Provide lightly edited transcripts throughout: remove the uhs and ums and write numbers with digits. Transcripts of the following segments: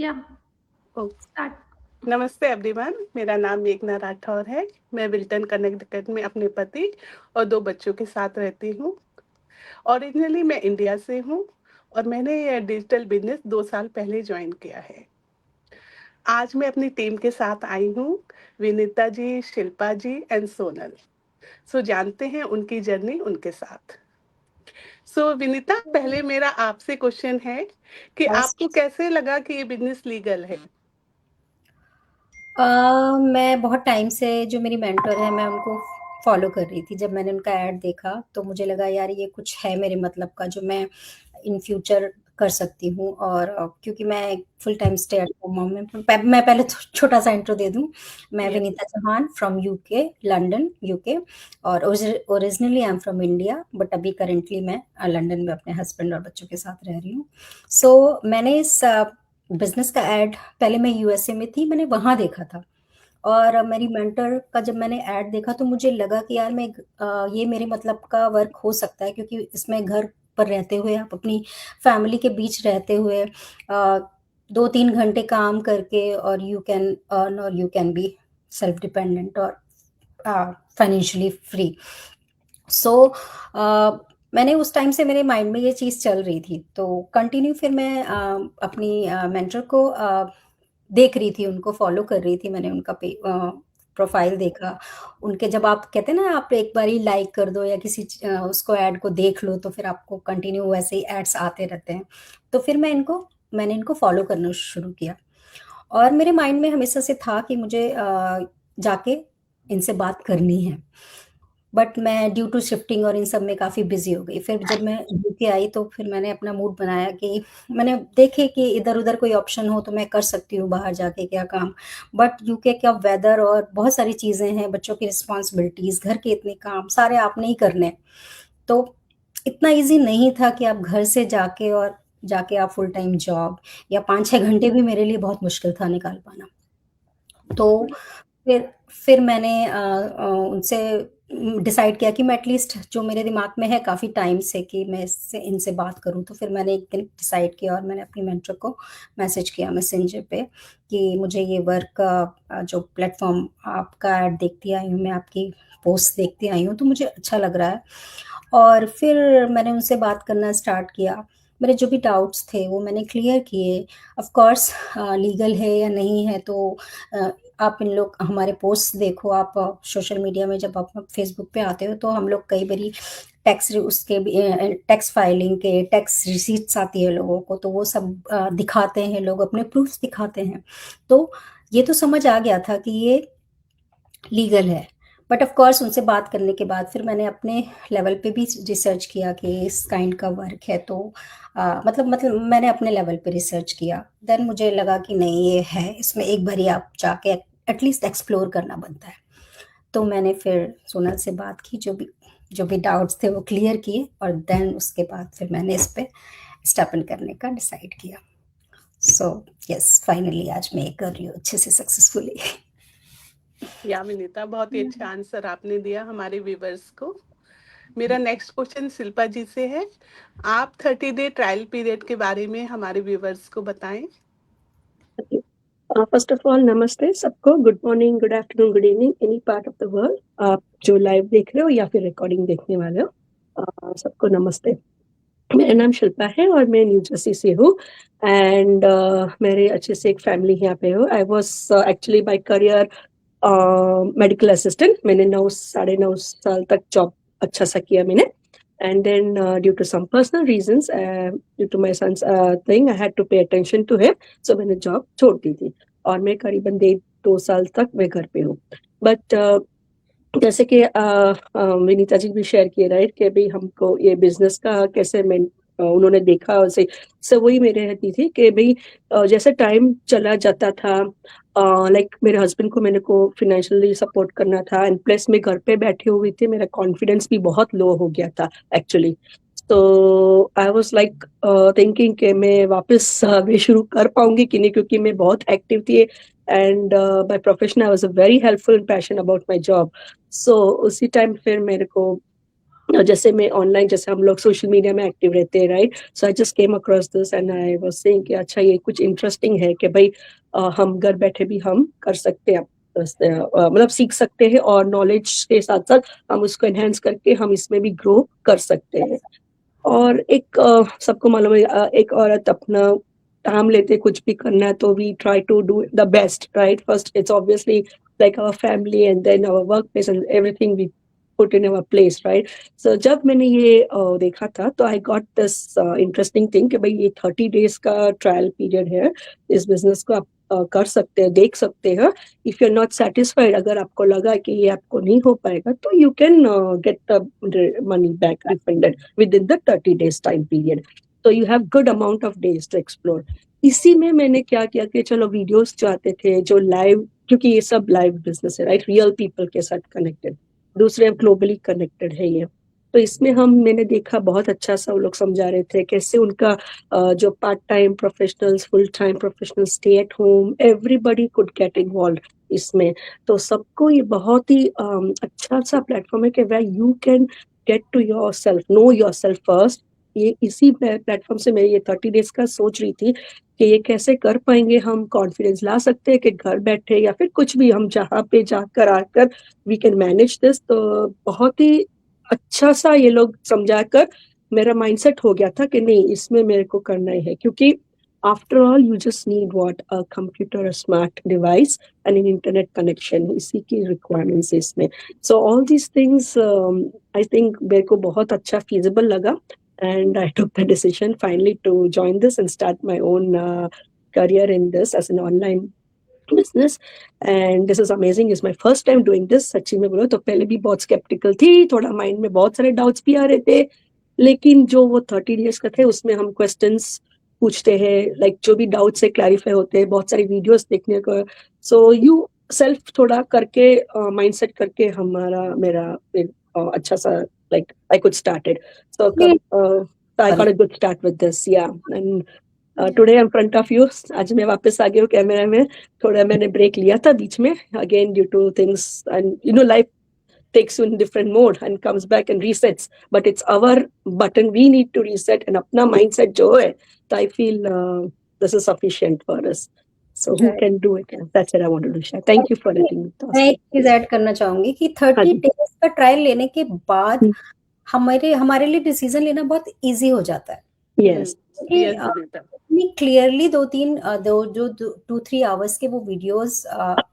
या ओ, स्टार्ट। नमस्ते एवरीवन, मेरा नाम मेघना राठौर है। मैं विल्टन कनेक्टिकट में अपने पति और 2 बच्चों के साथ रहती हूँ। ओरिजिनली मैं इंडिया से हूँ और मैंने ये डिजिटल बिज़नेस 2 साल पहले जॉइन किया है। आज मैं अपनी टीम के साथ आई हूँ, विनीता जी, शिल्पा जी एंड सोनल। सो जानते हैं उनकी जर्नी उनके साथ। सो विनीता, पहले मेरा आपसे क्वेश्चन है कि बस आपको कैसे लगा कि ये बिज़नेस लीगल है? मैं बहुत टाइम से जो मेरी मेंटर है मैं उनको फॉलो कर रही थी। जब मैंने उनका ऐड देखा तो मुझे लगा यार ये कुछ है मेरे मतलब का जो मैं इन फ्यूचर कर सकती हूँ। और क्योंकि मैं full time stay at home mom में मैं पहले छोटा सा इंट्रो दे दूँ। मैं yes. Vinita Chauhan from UK, London UK. और originally I am from India, but अभी करेंटली मैं लंदन में अपने हस्बैंड और बच्चों के साथ रह रही हूँ। सो मैंने इस बिजनेस का ऐड पहले मैं यूएसए में थी, मैंने वहां देखा था। और मेरी मेंटर का जब मैंने ऐड देखा तो मुझे लगा कि यार मैं ये मेरे मतलब का वर्क हो सकता है, क्योंकि इसमें घर पर रहते हुए आप अपनी फैमिली के बीच रहते हुए 2-3 घंटे काम करके और यू कैन अर्न और you can be self dependent और फाइनेंशियली फ्री। सो मैंने उस टाइम से मेरे माइंड में ये चीज़ चल रही थी, तो कंटिन्यू फिर मैं अपनी मेंटर को देख रही थी, उनको फॉलो कर रही थी। मैंने उनका प्रोफाइल देखा। उनके जब आप कहते हैं ना, आप एक बार ही लाइक कर दो या किसी उसको ऐड को देख लो तो फिर आपको कंटिन्यू वैसे ही एड्स आते रहते हैं। तो फिर मैंने इनको फॉलो करना शुरू किया। और मेरे माइंड में हमेशा से था कि मुझे जाके इनसे बात करनी है। बट मैं ड्यू टू शिफ्टिंग और इन सब में काफ़ी बिजी हो गई। फिर जब मैं यूके आई तो फिर मैंने अपना मूड बनाया कि मैंने देखे कि इधर उधर कोई ऑप्शन हो तो मैं कर सकती हूँ बाहर जाके क्या काम। बट यूके का वेदर और बहुत सारी चीज़ें हैं, बच्चों की रिस्पॉन्सिबिलिटीज़, घर के इतने काम सारे आपने ही करने हैं। तो इतना इजी नहीं था कि आप घर से जाके आप फुल टाइम जॉब या 5-6 घंटे भी मेरे लिए बहुत मुश्किल था निकाल पाना। तो फिर मैंने उनसे डिसाइड किया कि मैं एटलीस्ट जो मेरे दिमाग में है काफ़ी टाइम से कि मैं इनसे बात करूं। तो फिर मैंने एक दिन डिसाइड किया और मैंने अपनी मेंटर को मैसेज किया मैसेंजर पे कि मुझे ये वर्क का जो प्लेटफॉर्म आपका ऐड देखती आई हूँ, मैं आपकी पोस्ट देखती आई हूँ, तो मुझे अच्छा लग रहा है। और फिर मैंने उनसे बात करना स्टार्ट किया। मेरे जो भी डाउट्स थे वो मैंने क्लियर किए। ऑफ कोर्स लीगल है या नहीं है तो आप इन लोग हमारे पोस्ट देखो। आप सोशल मीडिया में जब आप फेसबुक पे आते हो तो हम लोग कई बारी टैक्स फाइलिंग के टैक्स रिसीट्स आती है लोगों को, तो वो सब दिखाते हैं, लोग अपने प्रूफ्स दिखाते हैं। तो ये तो समझ आ गया था कि ये लीगल है। बट ऑफ कोर्स उनसे बात करने के बाद फिर मैंने अपने लेवल पे भी रिसर्च किया कि इस काइंड का वर्क है। तो मतलब मैंने अपने लेवल पे रिसर्च किया। देन मुझे लगा कि नहीं, ये है, इसमें एक बारी आप जाके एटलीस्ट एक्सप्लोर करना बनता है। तो मैंने फिर सोनल से बात की, जो भी डाउट्स थे वो क्लियर किए, और देन उसके बाद फिर मैंने इस पे स्टेप इन करने का डिसाइड किया। सो यस, फाइनली आज मैं ये कर रही हूँ अच्छे से सक्सेसफुली। या विनीता, बहुत ही अच्छा आंसर आपने दिया हमारे व्यूवर्स को। मेरा नेक्स्ट क्वेश्चन शिल्पा जी से है। आप 30 डे ट्रायल पीरियड के बारे में हमारे व्यूवर्स को बताएं। फर्स्ट ऑफ ऑल नमस्ते सबको, good morning, good afternoon, good evening, any part of the world आप जो लाइव देख रहे हो या फिर रिकॉर्डिंग देखने वाले हो, सबको नमस्ते। मेरा नाम शिल्पा है और मैं न्यू जर्सी से हूँ। एंड मेरे अच्छे से एक फैमिली यहाँ पे हो। I was actually by career medical assistant. मैंने 9 साढ़े 9 साल तक जॉब अच्छा सा किया मैंने। And then due to some personal reasons, due to my son's thing, I had to pay attention to him. So मैंने जॉब छोड़ दी थी और मैं करीबन 1.5-2 साल तक मैं घर पे हूँ। बट जैसे कि विनीता जी भी शेयर किए, राइट, कि भाई हमको ये बिजनेस का कैसे उन्होंने देखा उसे। सो वही मेरे रहती थी कि भाई जैसे टाइम चला जाता था, लाइक मेरे हस्बैंड को मैंने को फिनेंशियली सपोर्ट करना था, एंड प्लस मैं घर पे बैठी हुई थी, मेरा कॉन्फिडेंस भी बहुत लो हो गया था एक्चुअली। तो आई वॉज लाइक थिंकिंग कि मैं वापस मैं शुरू कर पाऊंगी कि नहीं, क्योंकि मैं बहुत एक्टिव थी and by profession I was a very helpful and passion about my job. So उसी टाइम फिर मेरे को जैसे मैं ऑनलाइन, जैसे हम लोग सोशल मीडिया में एक्टिव रहते हैं, right? So I just came across this and I was saying कि अच्छा ये कुछ इंटरेस्टिंग है कि भाई हम घर बैठे भी हम कर सकते हैं, मतलब सीख सकते हैं, और नॉलेज के साथ साथ हम उसको एनहेंस करके हम इसमें भी ग्रो कर सकते हैं। और एक सबको मालूम है, एक औरत अपना काम लेते कुछ भी करना है तो we try to do the best, right? First it's obviously like our family and then our work place and everything we put in our place, right? So जब मैंने ये देखा था तो I got this interesting thing कि भाई ये 30 days का ट्रायल पीरियड है, इस बिजनेस को आप कर सकते हैं, देख सकते हैं। If you are not satisfied, अगर आपको लगा कि ये आपको नहीं हो पाएगा, तो you can get the money back refunded within the 30 days time period. So you have good amount of days to explore. इसी में मैंने क्या किया कि चलो वीडियोस जो आते थे जो लाइव, क्योंकि ये सब लाइव बिजनेस है, राइट? रियल पीपल के साथ कनेक्टेड, दूसरे ग्लोबली कनेक्टेड है ये। तो इसमें मैंने देखा बहुत अच्छा सा वो लोग समझा रहे थे कैसे उनका जो part time professionals, full time professional, stay at home, everybody could get involve इसमें। तो सबको ये बहुत ही अच्छा सा प्लेटफॉर्म है कि where you can get to yourself, know yourself first. ये इसी प्लेटफॉर्म से मैं ये 30 डेज का सोच रही थी कि ये कैसे कर पाएंगे, हम कॉन्फिडेंस ला सकते हैं कि घर बैठे या फिर कुछ भी हम जहाँ पे जाकर आकर वी कैन मैनेज दिस। तो बहुत ही अच्छा सा ये लोग समझाकर मेरा माइंडसेट हो गया था कि नहीं, इसमें मेरे को करना ही है, क्योंकि after all you just need what, a computer, a smart device and an internet connection, इसी की रिक्वायरमेंट्स है इसमें। So all these things I think मेरे को बहुत अच्छा फीजिबल लगा, and I took the decision finally to join this and start my own career in this as an online business. And this is amazing, it's my first time doing this। सच्ची में बोलो तो पहले भी बहुत skeptical थी, थोड़ा mind में बहुत सारे डाउट्स भी आ रहे थे, लेकिन जो वो 30 डेज का थे उसमें हम क्वेश्चंस पूछते हैं, लाइक जो भी डाउट से क्लैरिफाई होते हैं, बहुत सारी वीडियोस देखने को। सो यू सेल्फ थोड़ा करके माइंडसेट करके हमारा मेरा एक अच्छा सा, like I could start it. So I got a good start with this, yeah. And today I'm in front of you. आज मैं वापस आ गई हूँ कैमरा में। थोड़ा मैंने ब्रेक लिया था बीच में, again due to things, and you know life takes you in different mode and comes back and resets. But it's our button, we need to reset, and अपना mindset जो है, so I feel this is sufficient for us. So who can do it? That's what I wanted to share. Thank you for letting me talk. मैं एक चीज add करना चाहूंगी कि 30 days का ट्रायल लेने के बाद हमारे लिए डिसीजन लेना बहुत इजी हो जाता है। Yes. इतनी क्लियरली 2-3 आवर्स के वो वीडियोस,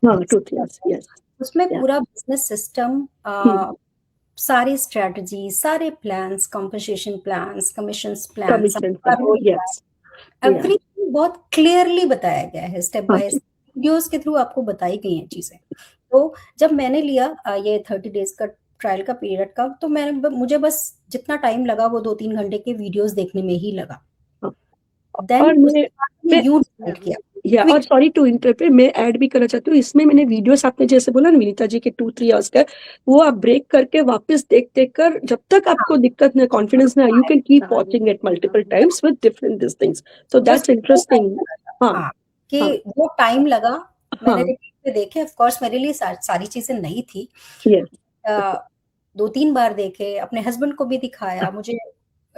2-3 hours, yes. उसमें पूरा बिजनेस सिस्टम, सारी स्ट्रेटजी, सारे plans, compensation plans, commissions plans, everything बहुत क्लियरली बताया गया है, स्टेप बाय स्टेप वीडियोस के थ्रू आपको बताई गई हैं चीजें। तो जब मैंने लिया ये 30 डेज का ट्रायल का पीरियड का, तो मुझे बस जितना टाइम लगा वो 2-3 घंटे के वीडियोस देखने में ही लगा। और सॉरी टू इंटरप्ट, मैं ऐड भी करना चाहती हूँ इसमें। मैंने वीडियोस, आपने जैसे बोला ना विनीता जी के 2-3 आवर्स का, वो आप ब्रेक करके वापस देख कर, जब तक आपको दिक्कत ना, कॉन्फिडेंस ना, you can keep watching it multiple times with different this things. So that's interesting. हाँ, कि वो टाइम लगा, मैंने रिपीट पे देखे। ऑफ कोर्स मेरे लिए सारी चीजें नई थी, 2-3 बार देखे, अपने हस्बैंड को भी दिखाया, मुझे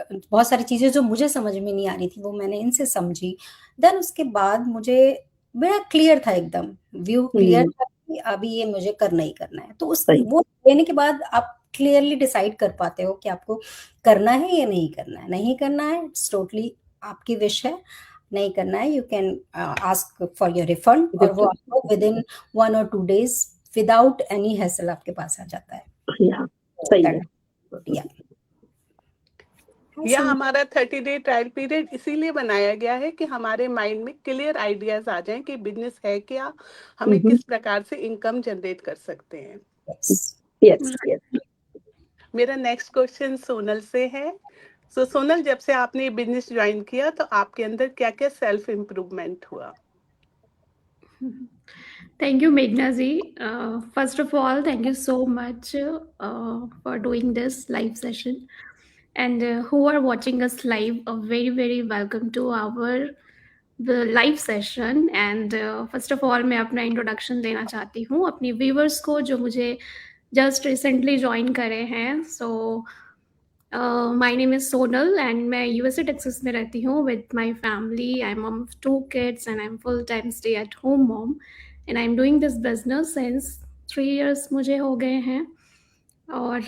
बहुत सारी चीजें जो मुझे समझ में नहीं आ रही थी वो मैंने इनसे समझी। देन उसके बाद मुझे बड़ा क्लियर था, एकदम व्यू क्लियर था कि अभी ये मुझे करना ही करना है। तो वो लेने के बाद आप क्लियरली डिसाइड कर पाते हो कि आपको करना है या नहीं करना है। नहीं करना है, इट्स टोटली आपकी विश है। नहीं करना है, you can ask for your refund, और वो आपको with in 1 or 2 days without any hassle आपके पास आ जाता है। सही है। यह हमारा 30 डे ट्रायल पीरियड इसीलिए बनाया गया है कि हमारे माइंड में क्लियर आइडियाज आ जाएं कि बिजनेस है क्या, हमें किस प्रकार से इनकम जनरेट कर सकते हैं। yes. मेरा नेक्स्ट क्वेश्चन सोनल से है। सो सोनल, जब से आपने ये बिजनेस ज्वाइन किया तो आपके अंदर क्या क्या सेल्फ इम्प्रूवमेंट हुआ? Thank you, Meghna ji. First of all, thank you so much for doing this live session. And who are watching us live, a very, very welcome to our live session. And first of all, मैं अपना introduction देना चाहती हूँ अपनी viewers को जो मुझे just recently join करे हैं। So my name is Sonal and मैं यूएसए टेक्सास में रहती हूँ with my family. I am mom of 2 kids and I am full time stay at home mom and I am doing this business since 3 years मुझे हो गए हैं. और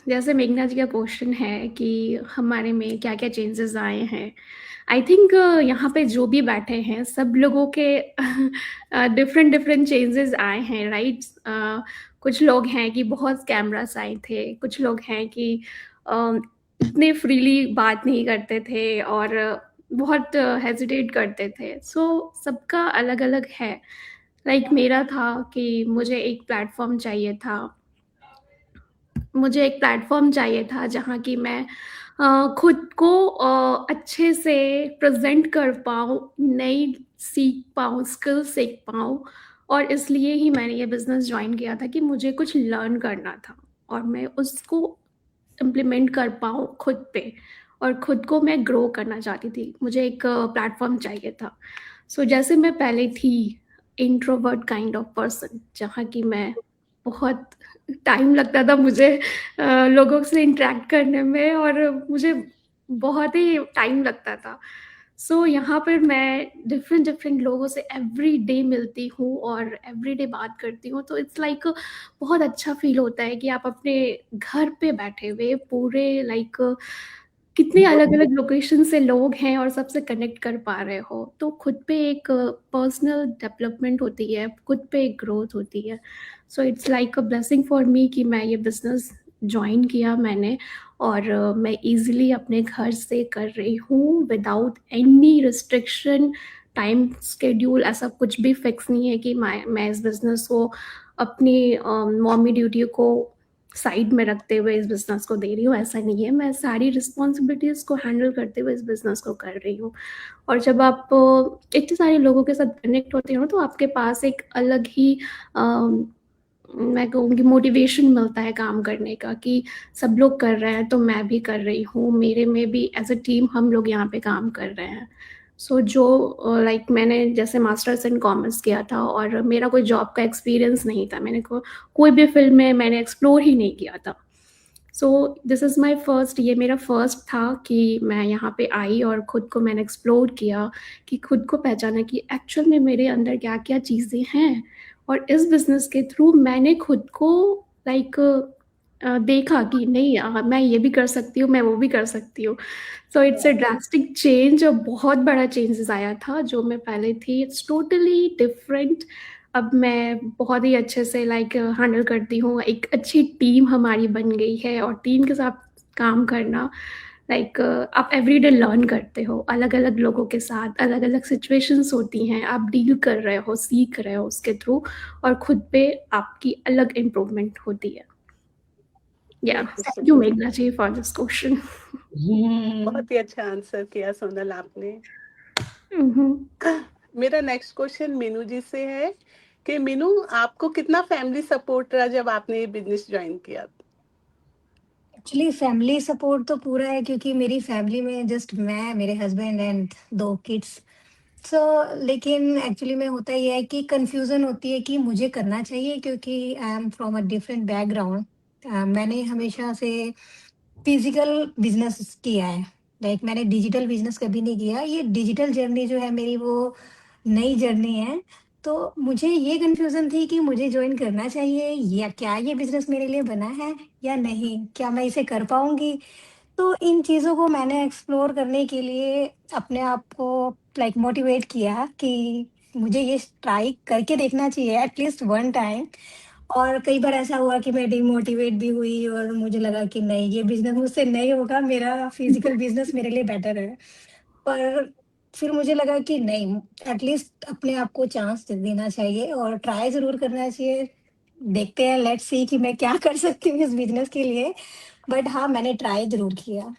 जैसे मेघना जी का क्वेश्चन है कि हमारे में क्या-क्या चेंजेस आए हैं. आई थिंक यहाँ पे जो भी बैठे हैं सब लोगों के डिफरेंट डिफरेंट चेंजेस आए हैं, राइट. कुछ लोग हैं कि बहुत कैमरास आए थे, कुछ लोग हैं कि अ, इतने फ्रीली बात नहीं करते थे और बहुत हेजिटेट करते थे. सो सबका अलग-अलग है. लाइक मेरा था कि मुझे एक प्लेटफ़ॉर्म चाहिए था जहाँ कि मैं खुद को अच्छे से प्रेज़ेंट कर पाऊँ, नई सीख पाऊँ, स्किल सीख पाऊँ. और इसलिए ही मैंने ये बिज़नेस जॉइन किया था कि मुझे कुछ लर्न करना था और मैं उसको इम्प्लीमेंट कर पाऊँ खुद पे और खुद को मैं ग्रो करना चाहती थी. मुझे एक प्लेटफ़ॉर्म चाहिए था. सो जैसे मैं पहले थी इंट्रोवर्ट काइंड ऑफ पर्सन जहाँ की मैं बहुत टाइम लगता था मुझे लोगों से इंटरैक्ट करने में और मुझे बहुत ही टाइम लगता था. सो यहाँ पर मैं डिफरेंट डिफरेंट लोगों से एवरी डे मिलती हूँ और एवरी डे बात करती हूँ. तो इट्स लाइक बहुत अच्छा फ़ील होता है कि आप अपने घर पे बैठे हुए पूरे लाइक कितने अलग-अलग लोकेशन से लोग हैं और सबसे कनेक्ट कर पा रहे हो. तो खुद पे एक पर्सनल डेवलपमेंट होती है, खुद पे एक ग्रोथ होती है. So it's like a blessing for me कि मैं ये बिज़नेस जॉइन किया मैंने और मैं ईज़िली अपने घर से कर रही हूँ without any restriction. Time schedule ऐसा कुछ भी फिक्स नहीं है कि मैं इस बिज़नेस को अपनी मॉमी ड्यूटी को साइड में रखते हुए इस बिज़नेस को दे रही हूँ, ऐसा नहीं है. मैं सारी रिस्पॉन्सिबिलिटीज़ को हैंडल करते हुए इस बिज़नेस को कर रही हूँ. और जब आप इतने सारे लोगों के साथ कनेक्ट होते हो तो आपके पास एक अलग ही मैं कहूँगी मोटिवेशन मिलता है काम करने का कि सब लोग कर रहे हैं तो मैं भी कर रही हूँ. मेरे में भी एज़ अ टीम हम लोग यहाँ पे काम कर रहे हैं. सो जो लाइक मैंने जैसे मास्टर्स इन कॉमर्स किया था और मेरा कोई जॉब का एक्सपीरियंस नहीं था. कोई भी फ़ील्ड में मैंने एक्सप्लोर ही नहीं किया था. So this is my first ये मेरा फर्स्ट था कि मैं यहाँ पे आई और खुद को मैंने एक्सप्लोर किया कि खुद को पहचाना कि एक्चुअल में मेरे अंदर क्या-क्या चीज़ें हैं. और इस बिज़नेस के थ्रू मैंने खुद को लाइक देखा कि नहीं मैं ये भी कर सकती हूँ, मैं वो भी कर सकती हूँ. So it's a drastic change और बहुत बड़ा चेंजेस आया था जो मैं पहले थी इट्स टोटली डिफरेंट. अब मैं बहुत ही अच्छे से लाइक हैंडल करती हूँ. एक अच्छी टीम हमारी बन गई है और टीम के साथ काम करना लाइक आप एवरीडे लर्न करते हो. अलग-अलग लोगों के साथ अलग-अलग सिचुएशंस होती हैं. आप डील कर रहे हो, सीख रहे हो उसके थ्रू और खुद पे आपकी अलग इम्प्रूवमेंट होती है. या बिल्कुल थैंक यू सही। मेघना जी फॉर दिस क्वेश्चन. बहुत ही अच्छा आंसर किया सोनल आपने। Mhm. मेरा नेक्स्ट क्वेश्चन मीनू जी से है कि मीनू आपको कितना फैमिली सपोर्ट रहा जब आपने ये बिज़नेस जॉइन किया? एक्चुअली फैमिली सपोर्ट तो पूरा है क्योंकि मेरी फैमिली में जस्ट मैं, मेरे हस्बैंड एंड 2 किड्स। सो लेकिन एक्चुअली में होता ये है कि कन्फ्यूज़न होती है कि मुझे करना चाहिए क्योंकि आई am from a different background. मैंने हमेशा से फिज़िकल बिज़नेस किया है। लाइक मैंने डिजिटल बिज़नेस कभी नहीं किया। ये डिजिटल जर्नी जो है मेरी वो नई जर्नी है। तो मुझे ये कन्फ्यूज़न थी कि मुझे जॉइन करना चाहिए या क्या ये बिज़नेस मेरे लिए बना है या नहीं? क्या मैं इसे कर पाऊँगी? तो इन चीज़ों को मैंने एक्सप्लोर करने के लिए अपने आप को लाइक मोटिवेट किया कि मुझे ये ट्राई करके देखना चाहिए एटलीस्ट वन टाइम। और कई बार ऐसा हुआ कि मैं डिमोटिवेट भी हुई और मुझे लगा कि नहीं ये बिज़नेस मुझसे नहीं होगा, मेरा फिज़िकल बिज़नेस मेरे लिए बेटर है। पर फिर मुझे लगा कि नहीं, एटलीस्ट अपने आप को चांस देना चाहिए और ट्राई ज़रूर करना चाहिए। देखते हैं, लेट्स सी कि मैं क्या कर सकती हूँ इस बिज़नेस के लिए। बट हाँ, मैंने ट्राई ज़रूर किया।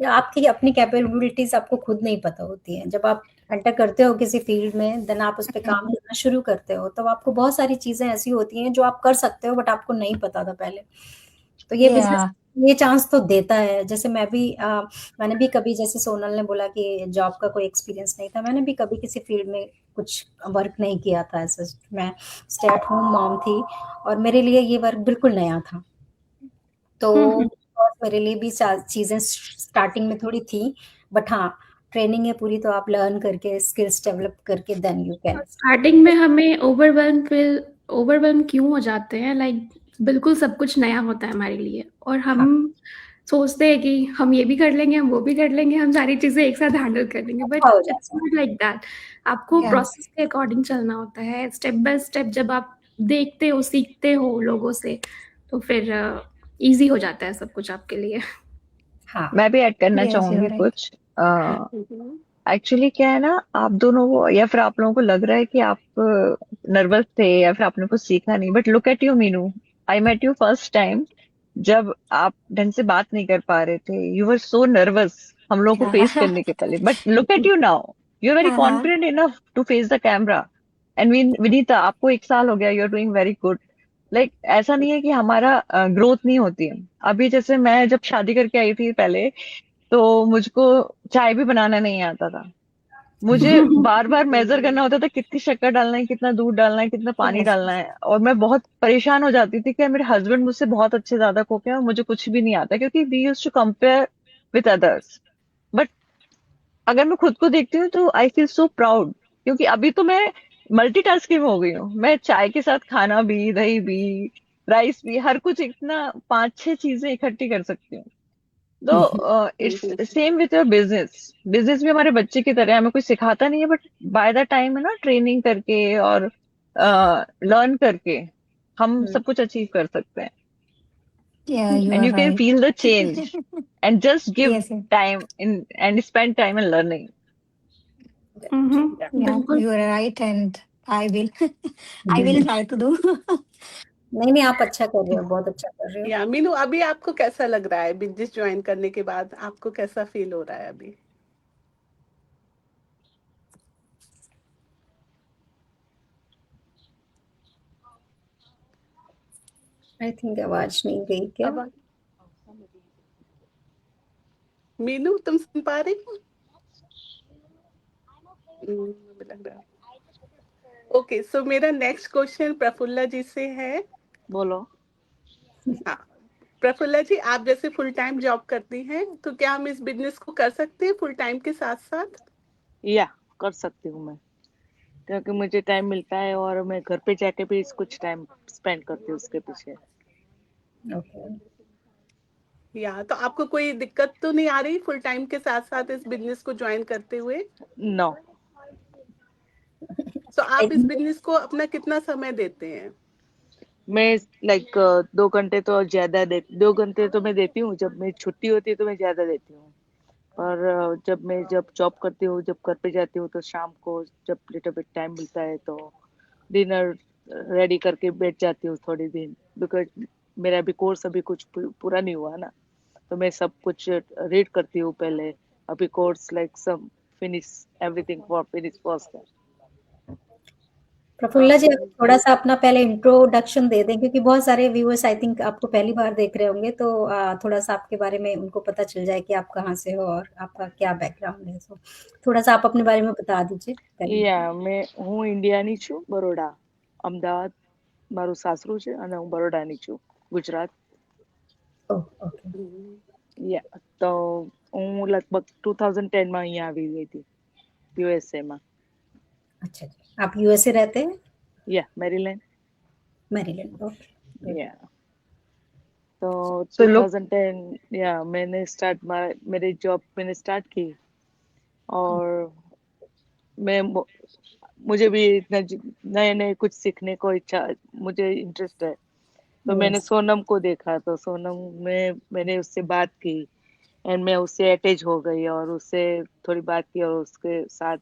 या आपकी अपनी कैपेबिलिटीज आपको खुद नहीं पता होती हैं. जब आप एंटर करते हो किसी फील्ड में, देन आप उस पे काम करना शुरू करते हो, तब आपको बहुत सारी चीजें ऐसी होती हैं जो आप कर सकते हो बट आपको नहीं पता था पहले. तो ये बिजनेस या ये चांस तो देता है. जैसे मैंने भी कभी, जैसे सोनल ने बोला कि जॉब का कोई एक्सपीरियंस नहीं था, मैंने भी कभी किसी फील्ड में कुछ वर्क नहीं किया था. ऐसा मैं स्टे एट होम मॉम थी और मेरे लिए ये वर्क बिल्कुल नया था. तो और मेरे लिए भी चीज़ें स्टार्टिंग में थोड़ी थी, बट हाँ, ट्रेनिंग है पूरी, तो आप लर्न करके स्किल्स डेवलप करके देन यू कैन। स्टार्टिंग में हमें ओवरवेल्म क्यों हो जाते हैं, लाइक बिल्कुल सब कुछ नया होता है हमारे लिए, और हम सोचते हैं कि हम ये भी कर लेंगे, हम वो भी कर लेंगे, हम सारी चीजें एक साथ हैंडल कर लेंगे, बट हो इट्स जाता है। Not like that. आपको या प्रोसेस के अकॉर्डिंग चलना होता है, स्टेप बाय स्टेप। जब आप देखते हो, सीखते हो लोगों से, तो फिर इजी हो जाता है सब कुछ आपके लिए। हाँ, मैं भी ऐड करना यस, यू चाहूंगी आर राइट। कुछ। हम्म, एक्चुअली क्या है ना, आप दोनों को या फिर आप लोगों को लग रहा है कि आप नर्वस थे या फिर आपने कुछ सीखा नहीं, but look at you Meenu. I met you first time जब आप ढंग से बात नहीं कर पा रहे थे, यू वर सो नर्वस हम लोग को फेस हाँ करने के पहले, but look at you now, you are very हाँ हाँ confident enough to face the camera. And Vinita, आपको 1 साल हो गया, you are doing very good. Like ऐसा नहीं है कि हमारा ग्रोथ नहीं होती है। अभी जैसे मैं जब शादी करके आई थी पहले, तो मुझको चाय भी बनाना नहीं आता था। मुझे बार बार मेजर करना होता था कितनी शक्कर डालना है, कितना दूध डालना है, कितना पानी यस डालना है, और मैं बहुत परेशान हो जाती थी कि मेरे हस्बैंड मुझसे बहुत अच्छे ज्यादा कुक है और मुझे कुछ भी नहीं आता, क्योंकि we use to compare with others. But अगर मैं खुद को देखती हूँ तो आई फील सो प्राउड, क्योंकि अभी तो मैं मल्टीटास्किंग हो गई हूँ। मैं चाय के साथ खाना भी, दही भी, राइस भी, हर कुछ इतना 5-6 चीजें इकट्ठी कर सकती हूँ। तो it's hmm, same with your business. Business भी हमारे बच्चे की तरह है, हमें कोई सिखाता नहीं है, बट बाय द टाइम है ना, ट्रेनिंग करके और लर्न करके हम सब कुछ अचीव कर सकते हैं। या you and are you can right. Feel the change and just give yes time in and spend time in learning. या बिल्कुल। You are right and I will I will try to do. नहीं, नहीं, आप अच्छा कर रहे हो, बहुत अच्छा कर रहे हो। या मीनू, अभी आपको कैसा लग रहा है बिजनेस ज्वाइन करने के बाद? आपको कैसा फील हो रहा है अभी? आई थिंक आवाज नहीं गई क्या? अब मीनू, तुम सुन पा रही हो? मुझे लग रहा है। ओके, सो मेरा नेक्स्ट क्वेश्चन प्रफुल्ला जी से है। बोलो। हाँ, प्रफुल्ला जी, आप जैसे फुल टाइम जॉब करती हैं, तो क्या हम इस बिजनेस को कर सकते हैं फुल टाइम के साथ साथ? या कर सकती हूँ मैं, क्योंकि मुझे टाइम मिलता है और मैं घर पे जाके भी कुछ टाइम स्पेंड करती हूँ उसके पीछे। ओके। या तो आपको कोई दिक्कत तो नहीं आ रही फुल टाइम के साथ साथ इस बिजनेस को ज्वाइन करते हुए? नो, तो आई आप इस थिंक बिजनेस को अपना कितना समय देते हैं? मैं लाइक 2 घंटे तो ज्यादा दे 2 घंटे तो मैं देती हूँ, जब मेरी छुट्टी होती है तो मैं ज्यादा देती हूँ। पर जब जॉब करती हूँ, जब घर पे जाती हूँ, तो शाम को जब लिटिल बिट टाइम मिलता है तो डिनर रेडी करके बैठ जाती हूँ थोड़ी दिन, बिकॉज मेरा अभी कोर्स अभी कुछ पूरा नहीं हुआ ना, तो मैं सब कुछ रीड करती हूँ पहले। अभी कोर्स लाइक सब finish everything for finish first. Prafulla ji, आप थोड़ा सा अपना पहले इंट्रोडक्शन दे दें, क्योंकि बहुत सारे व्यूअर्स आई थिंक आपको पहली बार देख रहे होंगे, तो थोड़ा सा आपके बारे में उनको पता चल जाए कि आप कहाँ से हो और आपका क्या बैकग्राउंड है। सो थोड़ा सा आप अपने बारे में बता दीजिए पहले। मैं हूँ ઇન્ડિયાની છું, બરોડા, અમદાવાદ મારું સાસરું છે અને હું બરોડાની છું, ગુજરાત. ओह, ओके। તો હું લગભગ 2010 માં અહીંયા આવી ગઈ હતી યુએસએ માં. अच्छा जी, आप यूएसए रहते हैं? મેરીલેન્ડ. Maryland, okay. तो So look, 2010 मेरी जॉब मैंने स्टार्ट की, और मैं मुझे भी इतना नए नए कुछ सीखने को इच्छा, मुझे इंटरेस्ट है। तो मैंने यस, सोनम को देखा, तो सोनम में मैंने उससे बात की एंड मैं उससे अटैच हो गई और उससे थोड़ी बात की और उसके साथ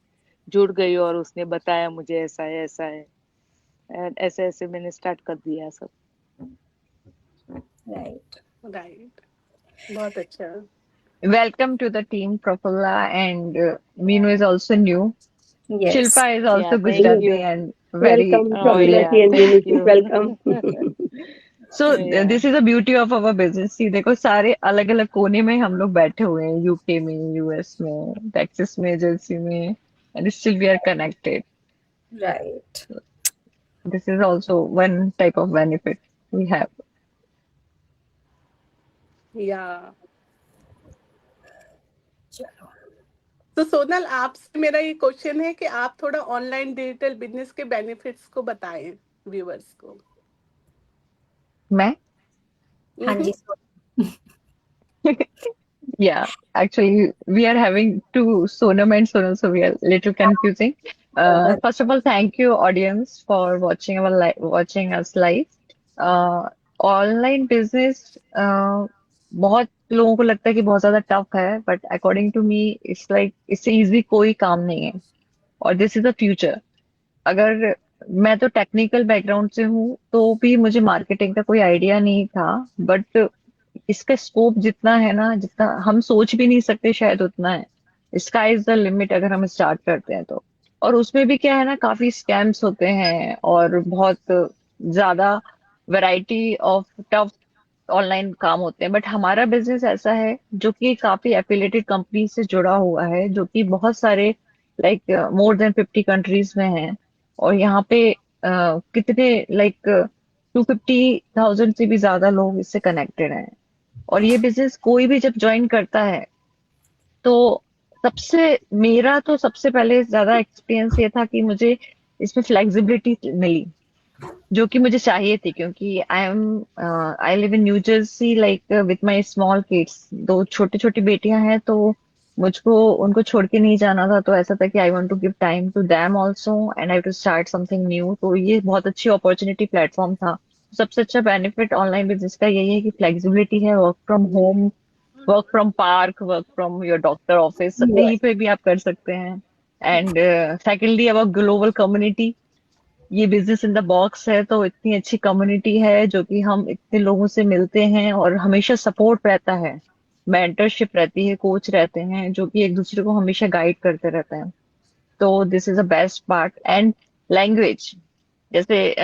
जुड़ गई, और उसने बताया मुझे ऐसा है ऐसा है, एंड ऐसे ऐसे मैंने स्टार्ट कर दिया सब. राइट। राइट, बहुत अच्छा। welcome to the team, Prafulla, and Meenu is also new. Yes. Shilpa is Yeah, also thank Gujarati you. and very Welcome, Oh Prafula yeah, ji and thank Minu ji. you. Welcome. so Yeah. this is the beauty of our business। See, देखो सारे अलग अलग कोने में हम लोग बैठे हुए हैं, यूके में, यूएस में, टेक्सास में, जर्सी में, and still we are connected। Right. This is also one type of benefit we have। या चलो तो सोनल, आपसे मेरा ये क्वेश्चन है कि आप थोड़ा ऑनलाइन डिजिटल बिजनेस के बेनिफिट्स को बताएं व्यूअर्स को। मैं हाँ हम्म। जी Yeah, actually, we are having two Sonam and Sonal, so we are little confusing. First of all, thank you, audience, for watching our watching us live. Uh, Online business बहुत लोगों को लगता है कि बहुत ज्यादा टफ है, but according to me it's like इससे इजी कोई काम नहीं है, और दिस इज द फ्यूचर। अगर मैं तो टेक्निकल बैकग्राउंड से हूँ तो भी मुझे मार्केटिंग का कोई आइडिया नहीं था, बट इसका स्कोप जितना है ना, जितना हम सोच भी नहीं सकते शायद उतना है। स्काई इज द लिमिट अगर हम स्टार्ट करते हैं तो। और उसमें भी क्या है ना, काफी स्कैम्स होते हैं और बहुत ज्यादा वैरायटी ऑफ टफ ऑनलाइन काम होते हैं, बट हमारा बिजनेस ऐसा है जो कि काफी एफिलिएटेड कंपनी से जुड़ा हुआ है, जो कि बहुत सारे लाइक मोर देन 50 कंट्रीज में है। और यहाँ पे कितने लाइक 250,000 से भी ज्यादा लोग इससे कनेक्टेड हैं। और ये बिजनेस कोई भी जब ज्वाइन करता है तो मेरा तो सबसे पहले ज्यादा एक्सपीरियंस ये था कि मुझे इसमें फ्लेक्सिबिलिटी मिली, जो कि मुझे चाहिए थी, क्योंकि I live in new Jersey like with my small kids. दो छोटी छोटी बेटियां हैं, तो मुझको उनको छोड़ के नहीं जाना था। तो ऐसा था कि I want to give time to them also and I to start something new. तो ये बहुत अच्छी अपॉर्चुनिटी प्लेटफॉर्म था। सबसे अच्छा बेनिफिट ऑनलाइन बिजनेस का यही है कि फ्लेक्सिबिलिटी है, work from home, work from park, work from your doctor office, कहीं पे भी आप कर सकते हैं। एंड सेकेंडली, अब ग्लोबल कम्युनिटी, ये बिजनेस इन द बॉक्स है तो इतनी अच्छी कम्युनिटी है जो कि हम इतने लोगों से मिलते हैं और हमेशा सपोर्ट रहता है, मेंटरशिप रहती है, कोच रहते हैं जो कि एक दूसरे को हमेशा गाइड करते रहते हैं। तो this is the best part. And language, जैसे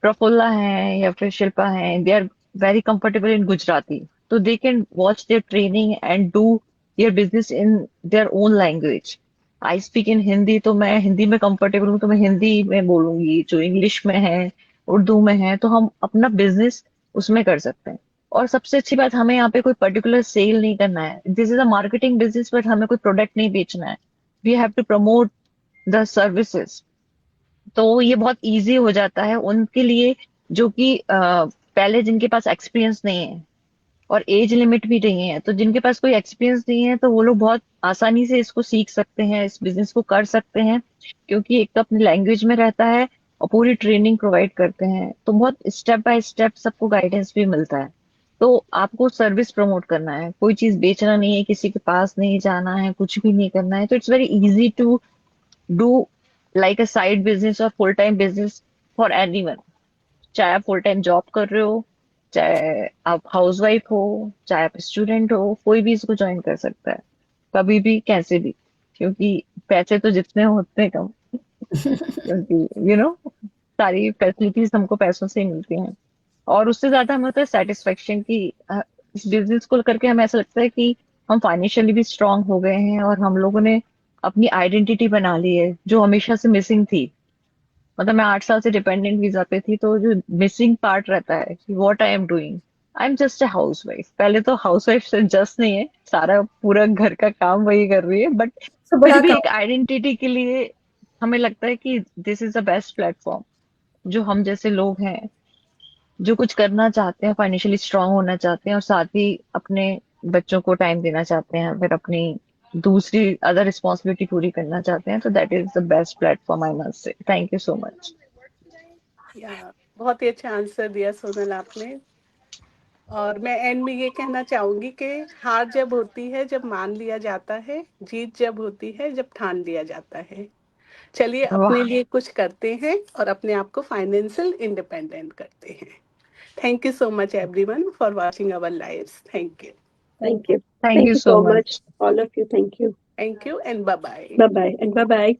प्रफुल्ला है या फिर शिल्पा है, they are very comfortable in Gujarati, तो they can watch their training and do their business in their own language. I speak in Hindi, तो मैं हिंदी में कंफर्टेबल हूँ तो मैं हिंदी में बोलूंगी। जो इंग्लिश में है, उर्दू में है, तो हम अपना बिजनेस उसमें कर सकते हैं। और सबसे अच्छी बात, हमें यहाँ पे कोई पर्टिकुलर सेल नहीं करना है। This is a marketing business, but हमें कोई प्रोडक्ट नहीं बेचना है। We have to promote the services. तो ये बहुत इजी हो जाता है उनके लिए जो कि पहले जिनके पास एक्सपीरियंस नहीं है, और एज लिमिट भी नहीं है। तो जिनके पास कोई एक्सपीरियंस नहीं है तो वो लोग बहुत आसानी से इसको सीख सकते हैं, इस बिजनेस को कर सकते हैं, क्योंकि एक तो अपनी लैंग्वेज में रहता है और पूरी ट्रेनिंग प्रोवाइड करते हैं। तो बहुत स्टेप बाय स्टेप सबको गाइडेंस भी मिलता है। तो आपको सर्विस प्रमोट करना है, कोई चीज बेचना नहीं है, किसी के पास नहीं जाना है, कुछ भी नहीं करना है। तो it's very easy to do like a side business और full time business for anyone. चाहे आप फुल टाइम जॉब कर रहे हो, चाहे आप हाउसवाइफ हो, चाहे आप स्टूडेंट हो, कोई भी इसको ज्वाइन कर सकता है, कभी भी, कैसे भी। क्योंकि पैसे तो जितने हो उतने कम, क्योंकि सारी फैसिलिटीज हमको पैसों से ही मिलती हैं। और उससे ज्यादा हमें होता है सेटिस्फेक्शन की इस बिजनेस को करके हमें ऐसा लगता है कि हम फाइनेंशियली भी स्ट्रांग हो गए हैं और हम लोगों ने अपनी आइडेंटिटी बना ली है, जो हमेशा से मिसिंग थी। मतलब मैं 8 साल से डिपेंडेंट वीजा पे थी, तो जो मिसिंग पार्ट रहता है कि what I am doing, I am just a house wife. पहले तो हाउस वाइफ से जस्ट नहीं है, सारा पूरा घर का काम वही कर रही है, बट तो फिर बड़ा भी काम। एक आइडेंटिटी के लिए हमें लगता है कि this is the best platform. जो हम जैसे लोग हैं, जो कुछ करना चाहते हैं, फाइनेंशियली स्ट्रांग होना चाहते हैं, और साथ ही अपने बच्चों को टाइम देना चाहते हैं, फिर अपनी दूसरी अदर रिस्पॉन्सिबिलिटी पूरी करना चाहते हैं, तो that is the best platform, I must say. Thank you so much. या बहुत ही अच्छा आंसर दिया सोनल आपने। और मैं एंड में ये कहना चाहूंगी कि हार जब होती है जब मान लिया जाता है, जीत जब होती है जब ठान लिया जाता है। चलिए अपने वाह। लिए कुछ करते हैं और अपने आप को फाइनेंशियल इंडिपेंडेंट करते हैं। Thank you so much everyone for watching our lives. Thank you. Thank you. Thank Thank you you so so much, much. all of you. Thank you. Thank you and bye bye. Bye bye and bye bye.